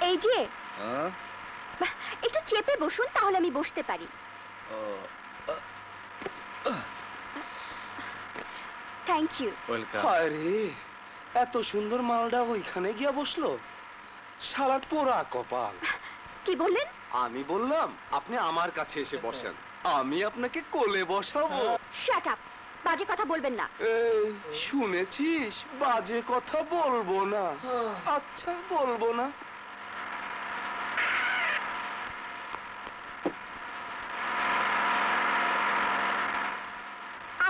এই যে একটু চেপে বসুন, তাহলে আমি বসতে পারি। Thank you. ওয়েলকাম। আরে এত সুন্দর মালটা ওইখানে গিয়া বসলো, সারা পোড়া কপাল। কি বললেন? আমি বললাম আপনি আমার কাছে এসে বসেন, আমি আপনাকে কোলে বসাবো। শাট আপ, বাজে কথা বলবেন না। এই শুনেছিস, বাজে কথা বলবো না। আচ্ছা বলবো না।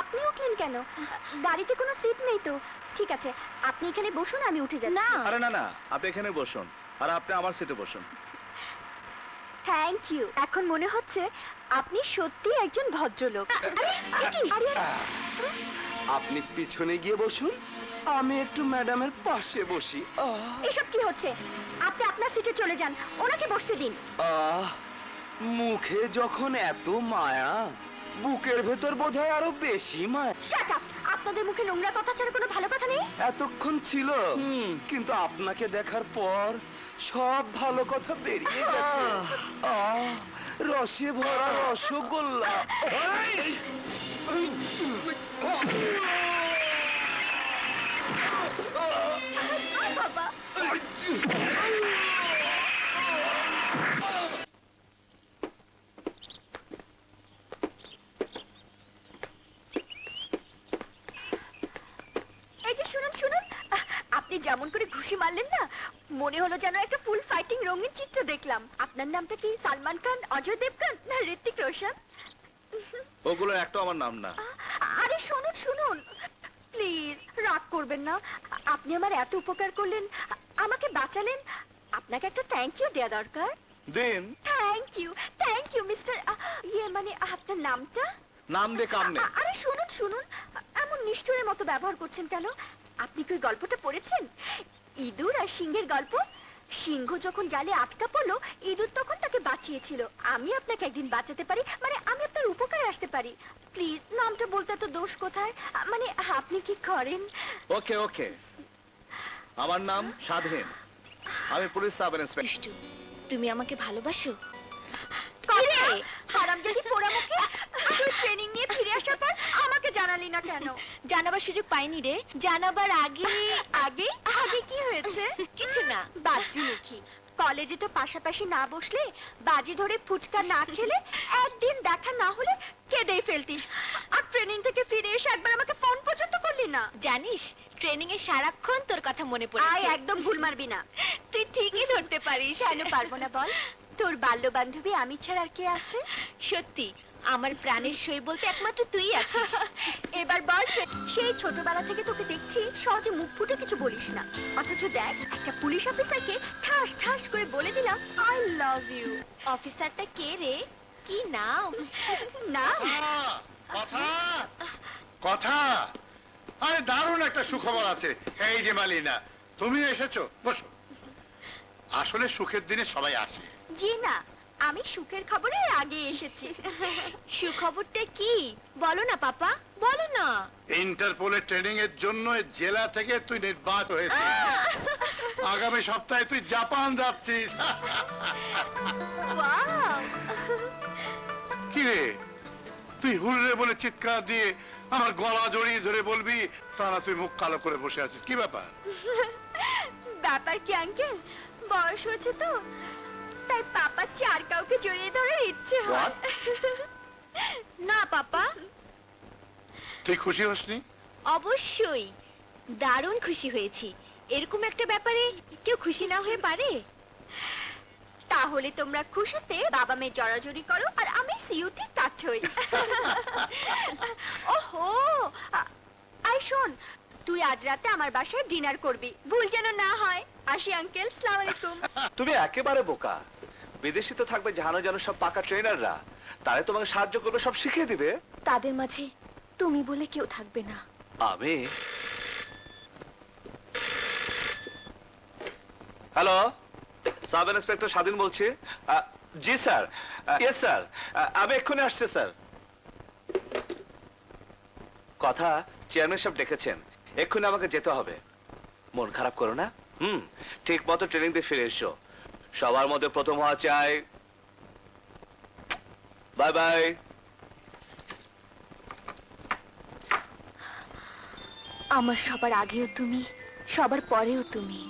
আপনি উঠলেন কেন? গাড়িতে কোনো সিট নেই তো। ঠিক আছে, আপনি এখানে বসুন, আমি উঠে যাচ্ছি। না, আরে না না, আপনি এখানে বসুন, আর আপনি আমার সিটে বসুন। Thank you. এখন মনে হচ্ছে আপনি সত্যি একজন ভদ্রলোক। আরে, আপনি পিছনে গিয়ে বসুন, আমি একটু ম্যাডামের পাশে বসি। এসব কি হচ্ছে? আপনি আপনার সিটে চলে যান, ওনাকে বসতে দিন। মুখে যখন এত মায়া, বুকের ভেতর বোধহয় আরো বেশি মায়া। শাট আপ, আপনাদের মুখে নোংরা কথা ছাড়া কোনো ভালো কথা নেই? এতক্ষণ ছিল, কিন্তু আপনাকে দেখার পর সব ভালো কথা বেরিয়ে গেছে। রসে ভরা রসগোল্লা। বাবা, এই যে শুনুন শুনুন, আপনি যেমন করে ঘুষি মারলেন না, মনে হলো যেন একটা ফুল ফাইটিং রঙিন চিত্র দেখলাম। আপনার নামটা কি সালমান খান, অজয় দেবগন না ঋত্বিক রোশন? ওগুলো একটা আমার নাম না। আরে শুনুন শুনুন, প্লিজ রাগ করবেন না। আপনি আমার এত উপকার করলেন, আমাকে বাঁচালেন, আপনাকে একটা থ্যাংক ইউ দেওয়া দরকার। দিন। থ্যাংক ইউ মিস্টার, ইয়ে মানে আপনার নামটা? নাম দিয়ে কাম নেই। আরে শুনুন শুনুন, এমন নিষ্ঠুরের মতো ব্যবহার করছেন কেন? আপনি কি ওই গল্পটা পড়েছেন, ইঁদুর আর সিংহের গল্প? সিংহ যখন জালে আটকা পড়লো, ইঁদুর তখন তাকে বাঁচিয়েছিল। আমি আপনাকে একদিন বাঁচাতে পারি, মানে আমি আপনার উপকারে আসতে পারি। প্লিজ নামটা বলতে তো দোষ কোথায়? মানে আপনি কি করেন? ওকে ওকে, আমার নাম স্বাধীন, আমি পুলিশ সাব ইন্সপেক্টর। তুমি আমাকে ভালোবাসো? কিরে হারামজাদি পোড়ামুখী, তুই ট্রেনিং নিয়ে ফিরে আসার পর আমাকে জানালি না কেন? জানাবার সুযোগ পাইনি রে, জানাবার আগে আগে আগে কি হয়েছে? কিছু না। বাজ্যুমুখী, কলেজে তো পাশাপাশি না বসলে, বাজি ধরে ফুচকা না খেলে, একদিন দেখা না হলে কেঁদেই ফেলতিস। আর ট্রেনিং থেকে ফিরে এসে একবার আমাকে ফোন পর্যন্ত করলি না। জানিস, ট্রেনিং এ সারাক্ষণ তোর কথা মনে পড়ে। আয় একদম ভুল মারবি না। তুই ঠিকই ধরতে পারিস। কেন পারবো না বল? তোর বাল্য বান্ধবী আমি ছাড়া আর কে আছে? সত্যি, আমার প্রাণের সই বলতে একমাত্র তুই আছিস। এবার বল, সেই ছোটবেলা থেকে তোকে দেখছি সহজে মুখ ফুটে কিছু বলিস না, অথচ দেখ একটা পুলিশ অফিসারকে ঠাস ঠাস করে বলে দিলাম আই লাভ ইউ। অফিসারটা কে রে? কি নাম? না কথা কথা, আরে দারুণ একটা সুখবর আছে। এই যে মালিনা, তুমি এসেছো, বসো। আসলে সুখের দিনে সবাই আসে। জি না, আমি সুখের খবরের আগে এসেছি। সুখবরটা কি বলো না পাপা, বলো না। ইন্টারপোলের ট্রেনিং এর জন্য জেলা থেকে তুই নির্বাচিত হয়েছিস। আগামী সপ্তাহে তুই জাপান যাচ্ছিস। ওয়াও, কি রে, তুই হুররে বলে চিৎকার দিয়ে আমার গলা জড়িয়ে ধরে বলবি, তারা তুই মুখ কালো করে বসে আছিস, কি ব্যাপার? ব্যাপার কি আঙ্কেল, বয়স হয়েছে তো, তাই পাপার চেয়ে আর কাউকে জড়িয়ে ধরার ইচ্ছে হয়। না পাপা, তুই খুশি হসনি? অবশ্যই দারুণ খুশি হয়েছি। এরকম একটা ব্যাপারে কেউ খুশি না হয়ে পারে? তাহলে তোমরা খুশিতে বাবা মেয়ে জড়াজড়ি করো, আর আমি সিউটি কাট হই। ওহো, আই শোন, তুই আজ রাতে আমার বাসায় ডিনার করবি, ভুল যেন না হয়। আসি আঙ্কেল, সালাম আলাইকুম। তুমি একেবারে বোকা। বিদেশি তো থাকবে জানো জানো সব পাকা ট্রেনাররা, তারা তোমাকে সাহায্য করবে, সব শিখিয়ে দিবে। তাদের মাঝে তুমি বলে কেউ থাকবে না। আমি হ্যালো, সাব ইন্সপেক্টর স্বাধীন বলছি। জি স্যার, ইয়েস স্যার, আমি এক্ষুনি আসছি স্যার। কথা চেয়ারম্যান সাহেব ডেকেছেন, এক্ষুনি আমাকে যেতে হবে। মন খারাপ করো না, ঠিক মতো ট্রেনিং দিয়ে ফিরে এসো। সবার মধ্যে প্রথম হওয়া চাই। Bye bye. আমার সবার আগেও তুমি, সবার পরেও তুমি,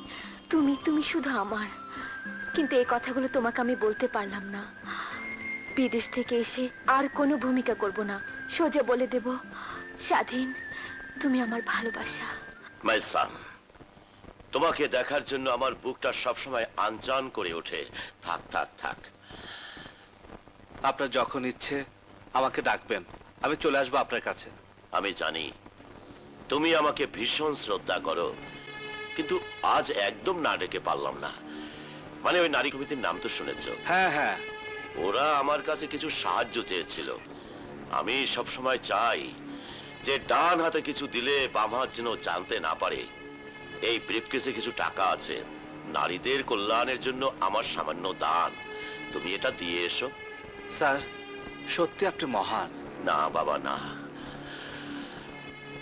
তুমি তুমি শুধু আমার। কিন্তু এই কথাগুলো তোমাকে আমি বলতে পারলাম না। বিদেশ থেকে এসে আর কোনো ভূমিকা করব না, সোজা বলে দেব, স্বাধীন, তুমি আমার ভালোবাসা। মাই সান, তোমাকে দেখার জন্য আমার বুকটা সবসময় আনজান করে ওঠে। থাক থাক থাক। আপনার যখন ইচ্ছে আমাকে ডাকবেন, আমি চলে আসবো আপনার কাছে। আমি জানি তুমি আমাকে ভীষণ শ্রদ্ধা করো, কিন্তু আজ একদম না ডেকে পারলাম না। মানে ওই নারী কমিটির নাম তো শুনেছো? হ্যাঁ হ্যাঁ। ওরা আমার কাছে কিছু সাহায্য চেয়েছিল। আমি সব সময় চাই যে ডান হাতে কিছু দিলে বাম হাত যেন জানতে না পারে। এই ব্রিফকেসে কিছু টাকা আছে, নারীদের কল্যাণের জন্য আমার সামান্য দান। তুমি এটা দিয়ে এসো। স্যার, সত্যি আপনি মহান। না বাবা না,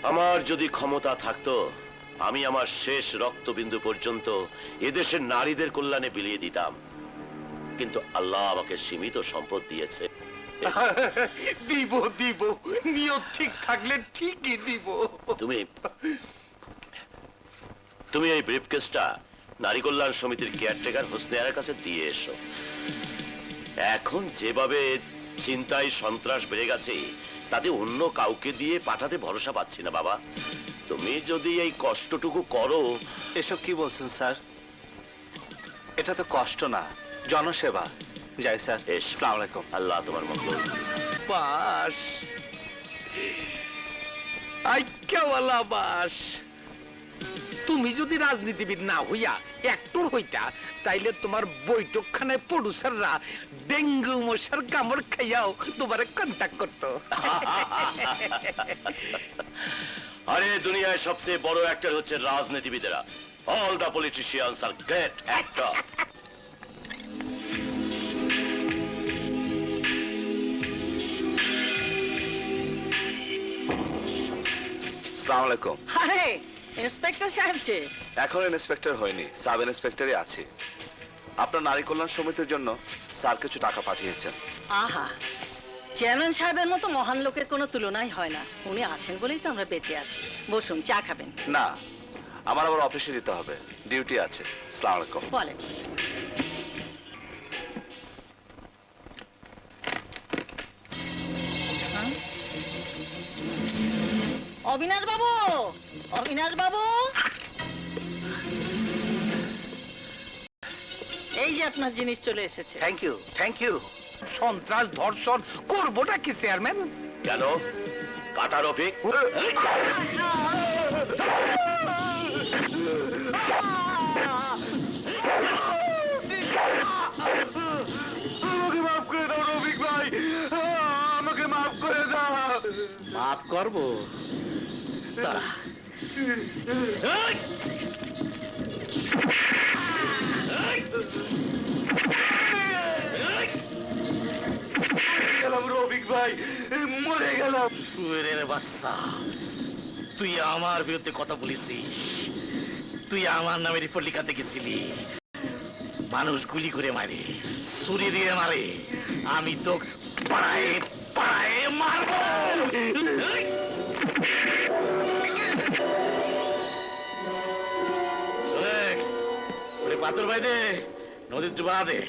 আমার যদি ক্ষমতা থাকতো আমি আমার শেষ রক্তবিন্দু পর্যন্ত এদেশের নারীদের কল্যাণে বিলিয়ে দিতাম, কিন্তু আল্লাহ আমাকে সীমিত সম্পদ দিয়েছে। দিব দিব, নিয়ত ঠিক থাকলে ঠিকই দিব। তুমি তুমি এই ব্রিফকেসটা নারী কল্যাণ সমিতির কেয়ারটেকার হোসনেয়ার কাছে দিয়ে এসো। এখন যেভাবে চিন্তায় সন্ত্রাস বেড়ে গেছে, তাতে অন্য কাউকে দিয়ে পাঠাতে ভরসা পাচ্ছি না বাবা। তুমি যদি এই কষ্টটুকু করো। এসব কি বলছেন স্যার? এটা তো কষ্ট না, জনসেবা। যাই স্যার। আসসালামু আলাইকুম। আল্লাহ তোমার মঙ্গল। বাস আইক্যাওয়ালা বাস, তুমি যদি রাজনীতিবিদ না হইয়া অ্যাক্টর হইতা, তাইলে তোমার বৈঠকখানায় প্রডিউসাররা ডেঙ্গু মশার কামড় খাইয়াও তোমারে কন্ট্যাক্ট করতো। আরে দুনিয়ায় সবচেয়ে বড় অ্যাক্টর হচ্ছে রাজনীতিবিদেরা। All the politicians are great actor. আসসালামু আলাইকুম। আরে ইন্সপেক্টর সাহেব যে, এখন ইন্সপেক্টর হয়নি, সাব ইন্সপেক্টরই আছি। আপনার নারী কল্যাণ সমিতির জন্য স্যার কিছু টাকা পাঠিয়েছেন। আহা, চেয়ারম্যান সাহেবের মতো মহান লোকের কোনো তুলনাই হয় না। উনি আছেন বলেই তো আমরা বেঁচে আছি। বসুন, চা খাবেন? না, আমার আবার অফিসে যেতে হবে, ডিউটি আছে। আসসালামু আলাইকুম। বলেন। অবিনাশ বাবু, অবিনাশ বাবু, এই যে আপনার জিনিস চলে এসেছে। Thank you, thank you. সন্ত্রাস ধর্ষণ করবোটা কি চেয়ারম্যান? কেন? কাটা রফিক? আমাকে মাফ করে দাও রফিক ভাই, আমাকে মাফ করে দাও। মাফ করবো? দাঁড়া। গেলাম রফিক ভাই, মরে গেলাম। সুয়েরের বাচ্চা, তুই আমার বিরুদ্ধে কথা বলেছিস। তুই আমার নামে রিপোর্ট লিখাতে গেছিলি। মানুষ গুলি করে মারে, ছুরি দিয়ে মারে, আমি তো পাড়ায় পাড়ায় মারবো। পাথর ভাই দে, নদীর ডুবা দে।